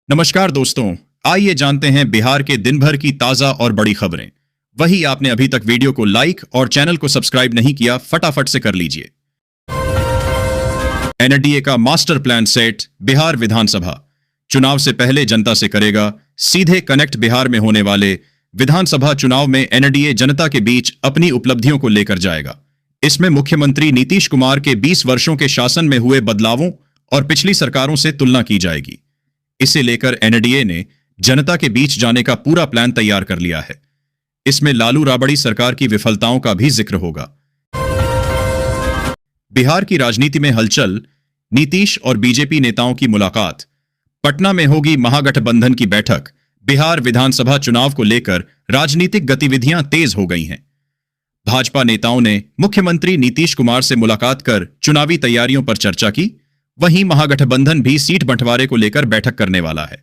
नमस्कार दोस्तों, आइए जानते हैं बिहार के दिन भर की ताजा और बड़ी खबरें। वही आपने अभी तक वीडियो को लाइक और चैनल को सब्सक्राइब नहीं किया, फटाफट से कर लीजिए। एनडीए का मास्टर प्लान सेट, बिहार विधानसभा चुनाव से पहले जनता से करेगा सीधे कनेक्ट। बिहार में होने वाले विधानसभा चुनाव में एनडीए जनता के बीच अपनी उपलब्धियों को लेकर जाएगा। इसमें मुख्यमंत्री नीतीश कुमार के 20 वर्षों के शासन में हुए बदलावों और पिछली सरकारों से तुलना की जाएगी। इसे लेकर एनडीए ने जनता के बीच जाने का पूरा प्लान तैयार कर लिया है। इसमें लालू राबड़ी सरकार की विफलताओं का भी जिक्र होगा। बिहार की राजनीति में हलचल, नीतीश और बीजेपी नेताओं की मुलाकात, पटना में होगी महागठबंधन की बैठक। बिहार विधानसभा चुनाव को लेकर राजनीतिक गतिविधियां तेज हो गई हैं। भाजपा नेताओं ने मुख्यमंत्री नीतीश कुमार से मुलाकात कर चुनावी तैयारियों पर चर्चा की। वहीं महागठबंधन भी सीट बंटवारे को लेकर बैठक करने वाला है।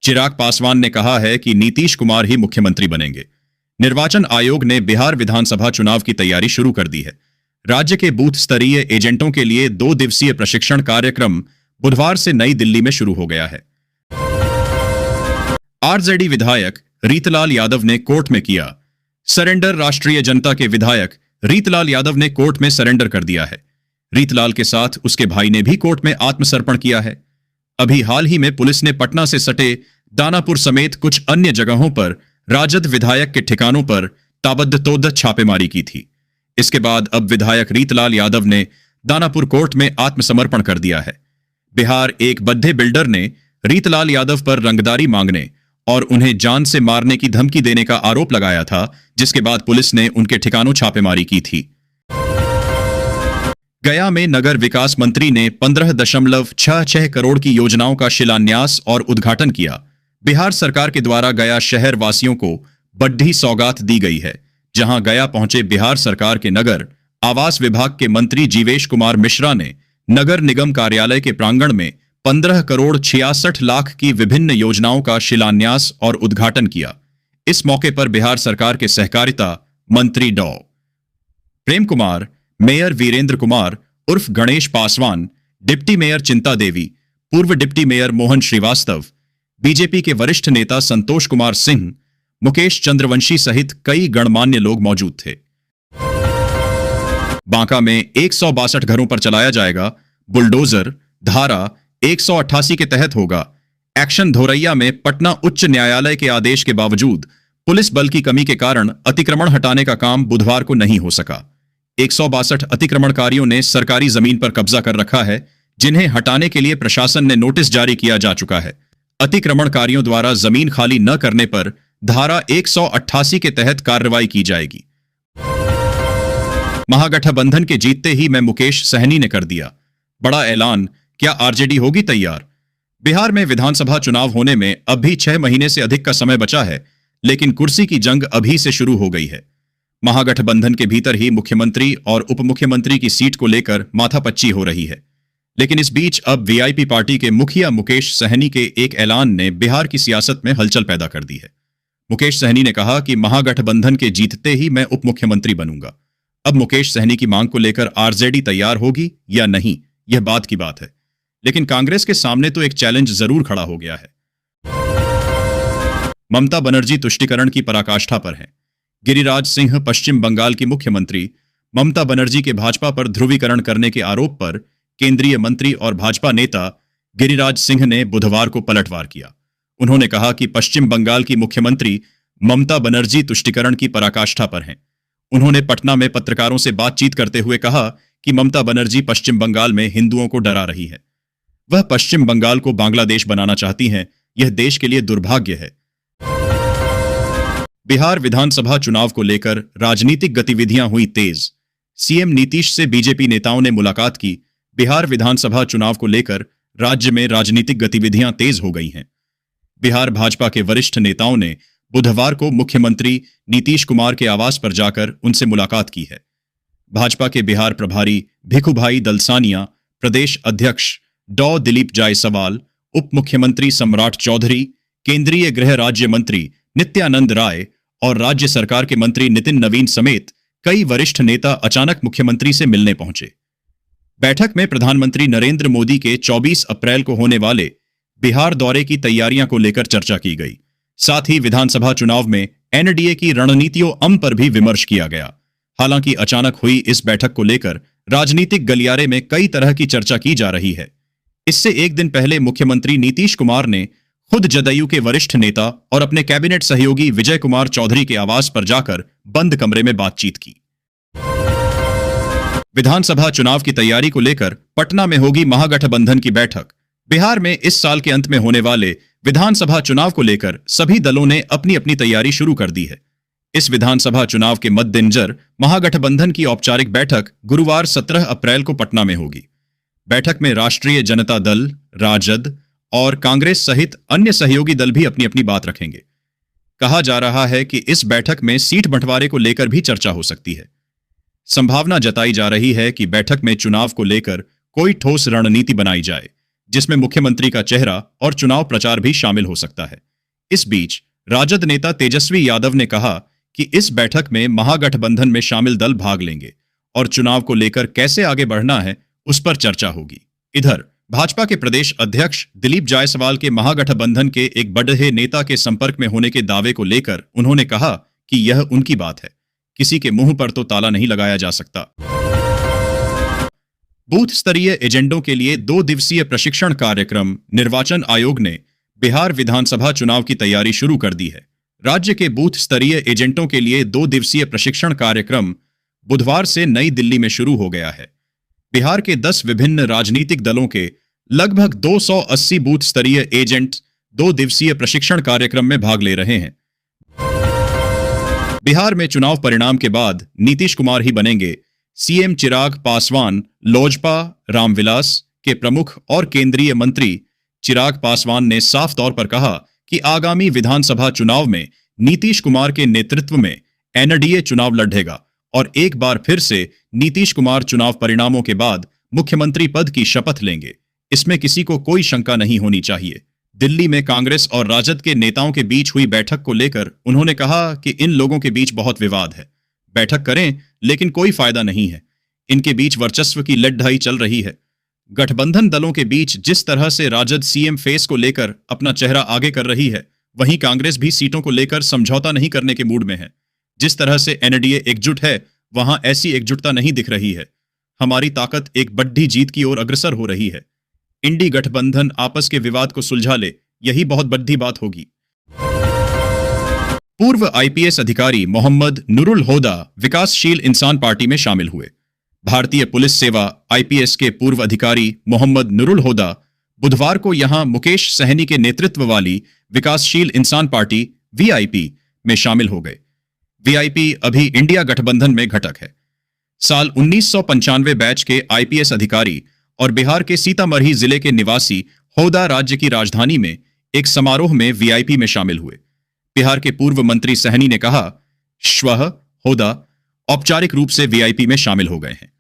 चिराग पासवान ने कहा है कि नीतीश कुमार ही मुख्यमंत्री बनेंगे। निर्वाचन आयोग ने बिहार विधानसभा चुनाव की तैयारी शुरू कर दी है। राज्य के बूथ स्तरीय एजेंटों के लिए 2 दिवसीय प्रशिक्षण कार्यक्रम बुधवार से नई दिल्ली में शुरू हो गया है। आरजेडी विधायक रीतलाल यादव ने कोर्ट में किया सरेंडर। राष्ट्रीय जनता के विधायक रीतलाल यादव ने कोर्ट में सरेंडर कर दिया है। रीतलाल के साथ उसके भाई ने भी कोर्ट में आत्मसमर्पण किया है। अभी हाल ही में पुलिस ने पटना से सटे दानापुर समेत कुछ अन्य जगहों पर राजद विधायक के ठिकानों पर ताबड़तोड़ छापेमारी की थी। इसके बाद अब विधायक रीतलाल यादव ने दानापुर कोर्ट में आत्मसमर्पण कर दिया है। बिहार एक बड्ढे बिल्डर ने रीतलाल यादव पर रंगदारी मांगने और उन्हें जान से मारने की धमकी देने का आरोप लगाया था, जिसके बाद पुलिस ने उनके ठिकानों छापेमारी की थी। गया में नगर विकास मंत्री ने 15.66 करोड़ की योजनाओं का शिलान्यास और उद्घाटन किया। बिहार सरकार के द्वारा गया शहर वासियों को बड़ी सौगात दी गई है। जहां गया पहुंचे बिहार सरकार के नगर आवास विभाग के मंत्री जीवेश कुमार मिश्रा ने नगर निगम कार्यालय के प्रांगण में 15 करोड़ 66 लाख की विभिन्न योजनाओं का शिलान्यास और उद्घाटन किया। इस मौके पर बिहार सरकार के सहकारिता मंत्री डॉ. प्रेम कुमार, मेयर वीरेंद्र कुमार उर्फ गणेश पासवान, डिप्टी मेयर चिंता देवी, पूर्व deputy mayor Mohan Srivastava, BJP के वरिष्ठ नेता संतोष कुमार सिंह, मुकेश चंद्रवंशी सहित कई गणमान्य लोग मौजूद थे। बांका में 162 घरों पर चलाया जाएगा बुलडोजर। धारा 188 के तहत होगा एक्शन। धोरैया में पटना उच्च न्यायालय के आदेश के बावजूद पुलिस बल की कमी के कारण अतिक्रमण हटाने का काम बुधवार को नहीं हो सका। 162 अतिक्रमणकारियों ने सरकारी जमीन पर कब्जा कर रखा है, जिन्हें हटाने के लिए प्रशासन ने नोटिस जारी किया जा चुका है। अतिक्रमणकारियों द्वारा जमीन खाली न करने पर धारा 188 के तहत कार्रवाई की जाएगी। महागठबंधन के जीतते ही मैं मुकेश सहनी ने कर दिया बड़ा ऐलान, क्या आरजेडी होगी तैयार? बिहार में विधानसभा चुनाव होने में अब भी 6 महीने से अधिक का समय बचा है, लेकिन कुर्सी की जंग अभी से शुरू हो गई है। महागठबंधन के भीतर ही मुख्यमंत्री और उप मुख्यमंत्री की सीट को लेकर माथापच्ची हो रही है। लेकिन इस बीच अब वीआईपी पार्टी के मुखिया मुकेश सहनी के एक ऐलान ने बिहार की सियासत में हलचल पैदा कर दी है। मुकेश सहनी ने कहा कि महागठबंधन के जीतते ही मैं उप मुख्यमंत्री बनूंगा। अब मुकेश सहनी की मांग को लेकर आरजेडी तैयार होगी या नहीं, यह बात की बात है। लेकिन कांग्रेस के सामने तो एक चैलेंज जरूर खड़ा हो गया है। ममता बनर्जी तुष्टीकरण की पराकाष्ठा पर हैं। गिरिराज सिंह पश्चिम बंगाल की मुख्यमंत्री ममता बनर्जी के भाजपा पर ध्रुवीकरण करने के आरोप पर केंद्रीय मंत्री और भाजपा नेता गिरिराज सिंह ने बुधवार को पलटवार किया। उन्होंने कहा कि पश्चिम बंगाल की मुख्यमंत्री ममता बनर्जी तुष्टीकरण की पराकाष्ठा पर हैं। उन्होंने पटना में पत्रकारों से बातचीत करते हुए कहा कि ममता बनर्जी पश्चिम बंगाल में हिंदुओं को डरा रही है। वह पश्चिम बंगाल को बांग्लादेश बनाना चाहती हैं। यह देश के लिए दुर्भाग्य है। बिहार विधानसभा चुनाव को लेकर राजनीतिक गतिविधियां हुई तेज। सीएम नीतीश से बीजेपी नेताओं ने मुलाकात की। बिहार विधानसभा चुनाव को लेकर राज्य में राजनीतिक गतिविधियां तेज हो गई हैं। बिहार भाजपा के वरिष्ठ नेताओं ने बुधवार को मुख्यमंत्री नीतीश कुमार के आवास पर जाकर उनसे मुलाकात की है। भाजपा के बिहार प्रभारी भिखुभाई दलसानिया, प्रदेश अध्यक्ष डॉ दिलीप जायसवाल, उप मुख्यमंत्री सम्राट चौधरी, केंद्रीय गृह राज्य मंत्री नित्यानंद राय और राज्य सरकार के मंत्री नितिन नवीन समेत कई वरिष्ठ नेता अचानक मुख्यमंत्री से मिलने पहुंचे। बैठक में प्रधानमंत्री नरेंद्र मोदी के 24 अप्रैल को होने वाले बिहार दौरे की तैयारियां को लेकर चर्चा की गई। साथ ही विधानसभा चुनाव में एनडीए की रणनीतियों पर भी विमर्श किया गया। हालांकि अचानक हुई इस बैठक को लेकर राजनीतिक गलियारे में कई तरह की चर्चा की जा रही है। इससे एक दिन पहले मुख्यमंत्री नीतीश कुमार ने खुद जदयू के वरिष्ठ नेता और अपने कैबिनेट सहयोगी विजय कुमार चौधरी के आवास पर जाकर बंद कमरे में बातचीत की। विधानसभा चुनाव की तैयारी को लेकर पटना में होगी महागठबंधन की बैठक। बिहार में इस साल के अंत में होने वाले विधानसभा चुनाव को लेकर सभी दलों ने अपनी अपनी तैयारी शुरू कर दी है। इस विधानसभा चुनाव के मद्देनजर महागठबंधन की औपचारिक बैठक गुरुवार 17 अप्रैल को पटना में होगी। बैठक में राष्ट्रीय जनता दल, राजद और कांग्रेस सहित अन्य सहयोगी दल भी अपनी अपनी बात रखेंगे। कहा जा रहा है कि इस बैठक में सीट बंटवारे को लेकर भी चर्चा हो सकती है। संभावना जताई जा रही है कि बैठक में चुनाव को लेकर कोई ठोस रणनीति बनाई जाए, जिसमें मुख्यमंत्री का चेहरा और चुनाव प्रचार भी शामिल हो सकता है। इस बीच राजद नेता तेजस्वी यादव ने कहा कि इस बैठक में महागठबंधन में शामिल दल भाग लेंगे और चुनाव को लेकर कैसे आगे बढ़ना है उस पर चर्चा होगी। इधर भाजपा के प्रदेश अध्यक्ष दिलीप जायसवाल के महागठबंधन के एक बड़े नेता के संपर्क में होने के दावे को लेकर उन्होंने कहा कि यह उनकी बात है, किसी के मुंह पर तो ताला नहीं लगाया जा सकता। बूथ स्तरीय एजेंटों के लिए 2 दिवसीय प्रशिक्षण कार्यक्रम निर्वाचन आयोग ने बिहार विधानसभा चुनाव की तैयारी शुरू कर दी है। राज्य के बूथ स्तरीय एजेंटों के लिए 2 दिवसीय प्रशिक्षण कार्यक्रम बुधवार से नई दिल्ली में शुरू हो गया है। बिहार के 10 विभिन्न राजनीतिक दलों के लगभग 280 बूथ स्तरीय एजेंट 2 दिवसीय प्रशिक्षण कार्यक्रम में भाग ले रहे हैं। बिहार में चुनाव परिणाम के बाद नीतीश कुमार ही बनेंगे सीएम। चिराग पासवान लोजपा रामविलास के प्रमुख और केंद्रीय मंत्री चिराग पासवान ने साफ तौर पर कहा कि आगामी विधानसभा चुनाव में नीतीश कुमार के नेतृत्व में एनडीए चुनाव लड़ेगा और एक बार फिर से नीतीश कुमार चुनाव परिणामों के बाद मुख्यमंत्री पद की शपथ लेंगे। इसमें किसी को कोई शंका नहीं होनी चाहिए। दिल्ली में कांग्रेस और राजद के नेताओं के बीच हुई बैठक को लेकर उन्होंने कहा कि इन लोगों के बीच बहुत विवाद है। बैठक करें लेकिन कोई फायदा नहीं है। इनके बीच वर्चस्व की लड़ाई चल रही है। गठबंधन दलों के बीच जिस तरह से राजद सीएम फेस को लेकर अपना चेहरा आगे कर रही है, वहीं कांग्रेस भी सीटों को लेकर समझौता नहीं करने के मूड में है। जिस तरह से एनडीए एकजुट है, वहां ऐसी एकजुटता नहीं दिख रही है। हमारी ताकत एक बड़ी जीत की ओर अग्रसर हो रही है। इंडी गठबंधन आपस के विवाद को सुलझा ले, यही बहुत बड़ी बात होगी। पूर्व आईपीएस अधिकारी मोहम्मद नुरुल होदा विकासशील इंसान पार्टी में शामिल हुए। भारतीय पुलिस सेवा आईपीएस के पूर्व अधिकारी मोहम्मद नुरुल होदा बुधवार को यहां मुकेश सहनी के नेतृत्व वाली विकासशील इंसान पार्टी वीआईपी में शामिल हो गए। वीआईपी अभी इंडिया गठबंधन में घटक है। साल 1995 बैच के आईपीएस अधिकारी और बिहार के सीतामढ़ी जिले के निवासी होदा राज्य की राजधानी में एक समारोह में वीआईपी में शामिल हुए। बिहार के पूर्व मंत्री सहनी ने कहा, श्वः होदा औपचारिक रूप से वीआईपी में शामिल हो गए हैं।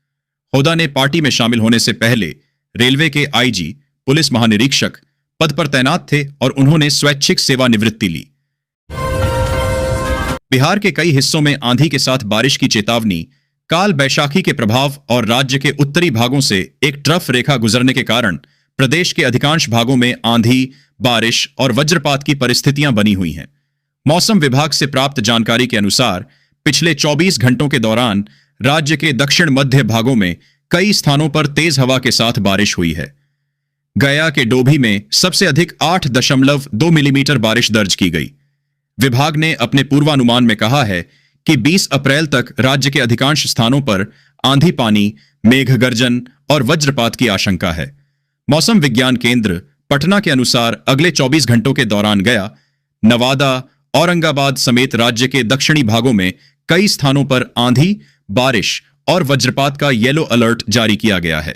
होदा ने पार्टी में शामिल होने से पहले रेलवे के आईजी, पुलिस महानिरीक्षक पद पर तैनात थे और उन्होंने स्वैच्छिक सेवानिवृत्ति ली। बिहार के कई हिस्सों में आंधी के साथ बारिश की चेतावनी, काल बैशाखी के प्रभाव और राज्य के उत्तरी भागों से एक ट्रफ रेखा गुजरने के कारण प्रदेश के अधिकांश भागों में आंधी, बारिश और वज्रपात की परिस्थितियां बनी हुई हैं। मौसम विभाग से प्राप्त जानकारी के अनुसार पिछले 24 घंटों के दौरान राज्य के दक्षिण मध्य भागों में कई स्थानों पर तेज हवा के साथ बारिश हुई है। गया के डोभी में सबसे अधिक 8.2 मिलीमीटर बारिश दर्ज की गई। विभाग ने अपने पूर्वानुमान में कहा है कि 20 अप्रैल तक राज्य के अधिकांश स्थानों पर आंधी पानी, मेघ गर्जन और वज्रपात की आशंका है। मौसम विज्ञान केंद्र पटना के अनुसार अगले 24 घंटों के दौरान गया, नवादा, औरंगाबाद समेत राज्य के दक्षिणी भागों में कई स्थानों पर आंधी, बारिश और वज्रपात का येलो अलर्ट जारी किया गया है।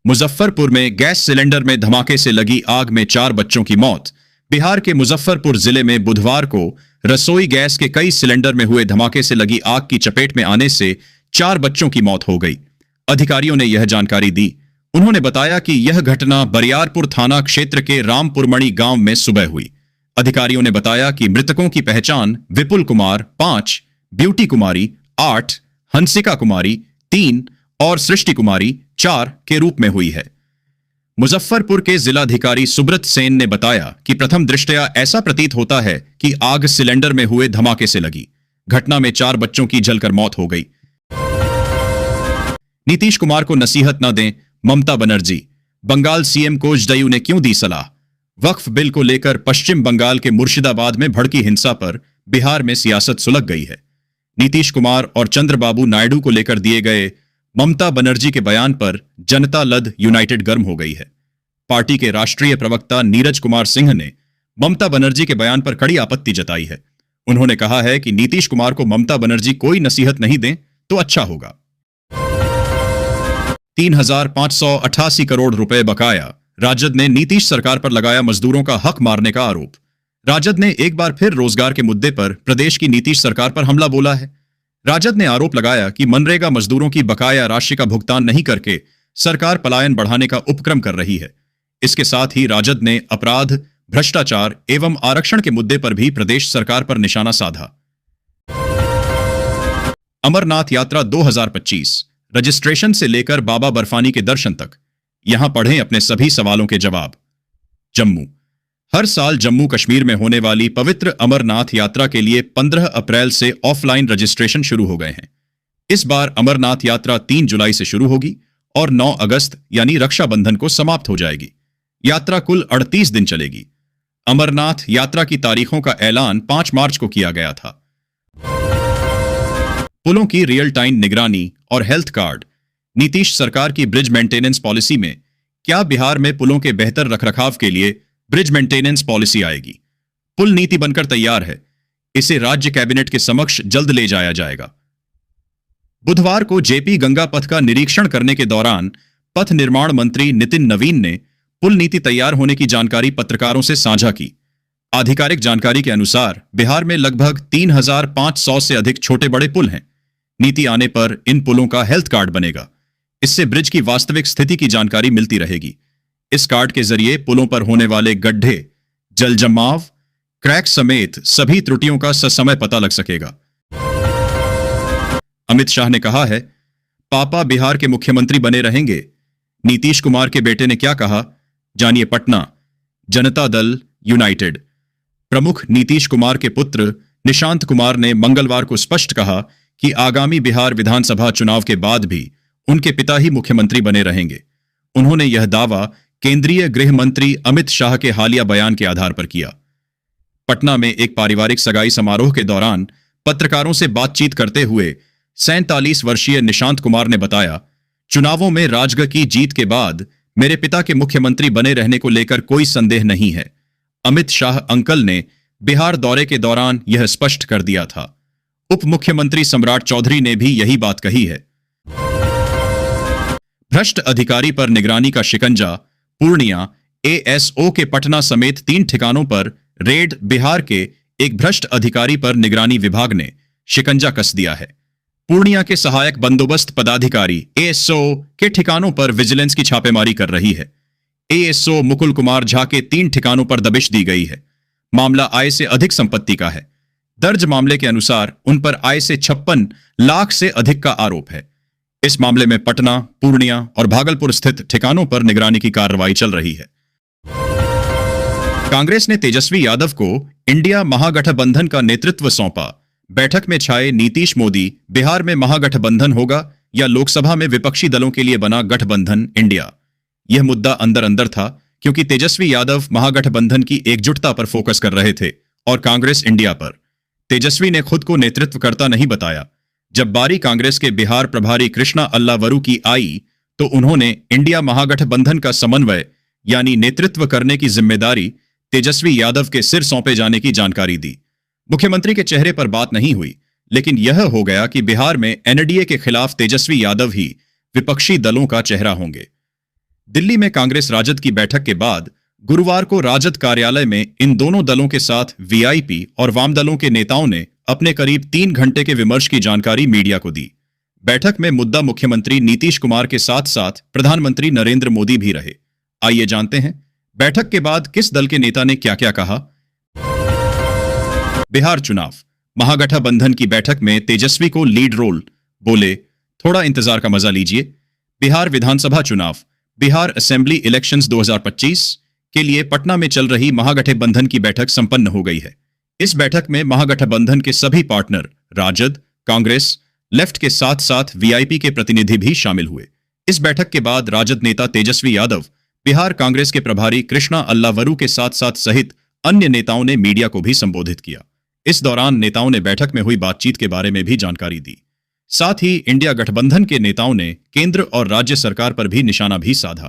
मुजफ्फरपुर में गैस सिलेंडर में धमाके से लगी आग में 4 बच्चों की मौत। बिहार के मुजफ्फरपुर जिले में बुधवार को रसोई गैस के कई सिलेंडर में हुए धमाके से लगी आग की चपेट में आने से 4 बच्चों की मौत हो गई। अधिकारियों ने यह जानकारी दी। उन्होंने बताया कि यह घटना बरियारपुर थाना क्षेत्र के रामपुरमणि गांव में सुबह हुई। अधिकारियों ने बताया कि मृतकों की पहचान विपुल कुमार 5, ब्यूटी कुमारी 8, हंसिका कुमारी 3 और सृष्टि कुमारी 4 के रूप में हुई है। मुजफ्फरपुर के जिलाधिकारी सुब्रत सेन ने बताया कि प्रथम दृष्टया ऐसा प्रतीत होता है कि आग सिलेंडर में हुए धमाके से लगी। घटना में 4 बच्चों की जलकर मौत हो गई। नीतीश कुमार को नसीहत न दें, ममता बनर्जी। बंगाल सीएम कोजडयू ने क्यों दी सलाह? वक्फ बिल को लेकर पश्चिम बंगाल के मुर्शिदाबाद में भड़की हिंसा पर बिहार में सियासत सुलग गई है। नीतीश कुमार और चंद्रबाबू नायडू को लेकर दिए गए ममता बनर्जी के बयान पर जनता लद यूनाइटेड गर्म हो गई है। पार्टी के राष्ट्रीय प्रवक्ता नीरज कुमार सिंह ने ममता बनर्जी के बयान पर कड़ी आपत्ति जताई है। उन्होंने कहा है कि नीतीश कुमार को ममता बनर्जी कोई नसीहत नहीं दें तो अच्छा होगा। 3,588 करोड़ रुपए बकाया। राजद ने नीतीश सरकार पर लगाया मजदूरों का हक मारने का आरोप। राजद ने एक बार फिर रोजगार के मुद्दे पर प्रदेश की नीतीश सरकार पर हमला बोला है। राजद ने आरोप लगाया कि मनरेगा मजदूरों की बकाया राशि का भुगतान नहीं करके सरकार पलायन बढ़ाने का उपक्रम कर रही है। इसके साथ ही राजद ने अपराध, भ्रष्टाचार एवं आरक्षण के मुद्दे पर भी प्रदेश सरकार पर निशाना साधा। अमरनाथ यात्रा 2025 रजिस्ट्रेशन से लेकर बाबा बर्फानी के दर्शन तक, यहां पढ़ें अपने सभी सवालों के जवाब। जम्मू। हर साल जम्मू कश्मीर में होने वाली पवित्र अमरनाथ यात्रा के लिए 15 अप्रैल से ऑफलाइन रजिस्ट्रेशन शुरू हो गए हैं। इस बार अमरनाथ यात्रा 3 जुलाई से शुरू होगी और 9 अगस्त यानी रक्षाबंधन को समाप्त हो जाएगी। यात्रा कुल 38 दिन चलेगी। अमरनाथ यात्रा की तारीखों का ऐलान 5 मार्च को किया गया था। पुलों की रियल टाइम निगरानी और हेल्थ कार्ड। नीतीश सरकार की ब्रिज मेंटेनेंस पॉलिसी में क्या बिहार में पुलों के बेहतर रखरखाव के लिए ब्रिज मेंटेनेंस पॉलिसी आएगी? पुल नीति बनकर तैयार है। इसे राज्य कैबिनेट के समक्ष जल्द ले जाया जाएगा। बुधवार को जेपी गंगा पथ का निरीक्षण करने के दौरान पथ निर्माण मंत्री नितिन नवीन ने पुल नीति तैयार होने की जानकारी पत्रकारों से साझा की। आधिकारिक जानकारी के अनुसार बिहार में लगभग 3,500 से अधिक छोटे बड़े पुल हैं। नीति आने पर इन पुलों का हेल्थ कार्ड बनेगा। इससे ब्रिज की वास्तविक स्थिति की जानकारी मिलती रहेगी। इस कार्ड के जरिए पुलों पर होने वाले गड्ढे, जल जमाव, क्रैक समेत सभी त्रुटियों का ससमय पता लग सकेगा। अमित शाह ने कहा है, पापा बिहार के मुख्यमंत्री बने रहेंगे। नीतीश कुमार के बेटे ने क्या कहा, जानिए पटना। जनता दल यूनाइटेड। प्रमुख नीतीश कुमार के पुत्र निशांत कुमार ने मंगलवार को स्पष्ट कहा कि आगामी बिहार विधानसभा चुनाव के बाद भी उनके पिता ही मुख्यमंत्री बने रहेंगे। उन्होंने यह दावा केंद्रीय गृह मंत्री अमित शाह के हालिया बयान के आधार पर किया। पटना में एक पारिवारिक सगाई समारोह के दौरान पत्रकारों से बातचीत करते हुए 47 वर्षीय निशांत कुमार ने बताया, चुनावों में राजग की जीत के बाद मेरे पिता के मुख्यमंत्री बने रहने को लेकर कोई संदेह नहीं है। अमित शाह अंकल ने बिहार दौरे के दौरान यह स्पष्ट कर दिया था। उप मुख्यमंत्री सम्राट चौधरी ने भी यही बात कही है। भ्रष्ट अधिकारी पर निगरानी का शिकंजा। पूर्णिया। एएसओ के पटना समेत 3 ठिकानों पर रेड। बिहार के एक भ्रष्ट अधिकारी पर निगरानी विभाग ने शिकंजा कस दिया है। पूर्णिया के सहायक बंदोबस्त पदाधिकारी एएसओ के ठिकानों पर विजिलेंस की छापेमारी कर रही है। एएसओ मुकुल कुमार झा के 3 ठिकानों पर दबिश दी गई है। मामला आय से अधिक संपत्ति का है। दर्ज मामले के अनुसार उन पर आय से 56 लाख से अधिक का आरोप है। इस मामले में पटना, पूर्णिया और भागलपुर स्थित ठिकानों पर निगरानी की कार्रवाई चल रही है। कांग्रेस ने तेजस्वी यादव को इंडिया महागठबंधन का नेतृत्व सौंपा। बैठक में छाए नीतीश मोदी, बिहार में महागठबंधन होगा या लोकसभा में विपक्षी दलों के लिए बना गठबंधन इंडिया? यह मुद्दा अंदर अंदर था क्योंकि तेजस्वी यादव महागठबंधन की एकजुटता पर फोकस कर रहे थे और कांग्रेस इंडिया पर। तेजस्वी ने खुद को नेतृत्वकर्ता नहीं बताया। जब बारी कांग्रेस के बिहार प्रभारी कृष्णा अल्लावरू की आई तो उन्होंने इंडिया महागठबंधन का समन्वय यानी नेतृत्व करने की जिम्मेदारी तेजस्वी यादव के सिर सौंपे जाने की जानकारी दी। मुख्यमंत्री के चेहरे पर बात नहीं हुई, लेकिन यह हो गया कि बिहार में एनडीए के खिलाफ तेजस्वी यादव ही विपक्षी दलों का चेहरा होंगे। दिल्ली में कांग्रेस राजद की बैठक के बाद गुरुवार को राजद कार्यालय में इन दोनों दलों के साथ वीआईपी और वाम दलों के नेताओं ने अपने करीब 3 घंटे के विमर्श की जानकारी मीडिया को दी। बैठक में मुद्दा मुख्यमंत्री नीतीश कुमार के साथ साथ प्रधानमंत्री नरेंद्र मोदी भी रहे। आइए जानते हैं बैठक के बाद किस दल के नेता ने क्या क्या कहा। बिहार चुनाव। महागठबंधन की बैठक में तेजस्वी को लीड रोल। बोले, थोड़ा इंतजार का मजा लीजिए। बिहार विधानसभा चुनाव। बिहार असेंबली इलेक्शंस 2025 के लिए पटना में चल रही महागठबंधन की बैठक संपन्न हो गई है। इस बैठक में महागठबंधन के सभी पार्टनर, राजद, कांग्रेस, लेफ्ट के साथ साथ वीआईपी के प्रतिनिधि भी शामिल हुए। इस बैठक के बाद राजद नेता तेजस्वी यादव, बिहार कांग्रेस के प्रभारी कृष्णा अल्लावरू के साथ साथ सहित अन्य नेताओं ने मीडिया को भी संबोधित किया। इस दौरान नेताओं ने बैठक में हुई बातचीत के बारे में भी जानकारी दी। साथ ही इंडिया गठबंधन के नेताओं ने केंद्र और राज्य सरकार पर भी निशाना भी साधा।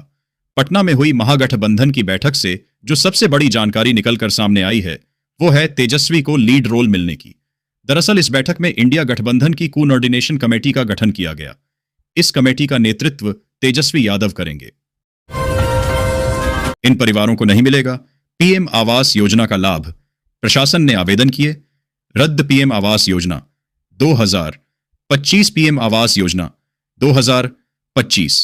पटना में हुई महागठबंधन की बैठक से जो सबसे बड़ी जानकारी निकलकर सामने आई है वो है तेजस्वी को लीड रोल मिलने की। दरअसल इस बैठक में इंडिया गठबंधन की कोऑर्डिनेशन कमेटी का गठन किया गया। इस कमेटी का नेतृत्व तेजस्वी यादव करेंगे। इन परिवारों को नहीं मिलेगा पीएम आवास योजना का लाभ, प्रशासन ने आवेदन किए। रद्द पीएम आवास योजना 2025। पीएम आवास योजना 2025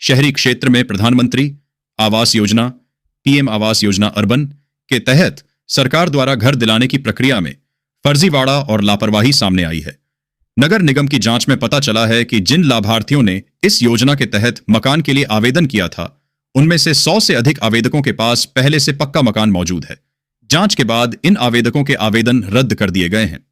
शहरी क्षेत्र में प्रधानमंत्री आवास योजना पीएम आवास योजना अर्बन के तहत सरकार द्वारा घर दिलाने की प्रक्रिया में फर्जीवाड़ा और लापरवाही सामने आई है। नगर निगम की जांच में पता चला है कि जिन लाभार्थियों ने इस योजना के तहत मकान के लिए आवेदन किया था उनमें से 100 से अधिक आवेदकों के पास पहले से पक्का मकान मौजूद है। जांच के बाद इन आवेदकों के आवेदन रद्द कर दिए गए हैं।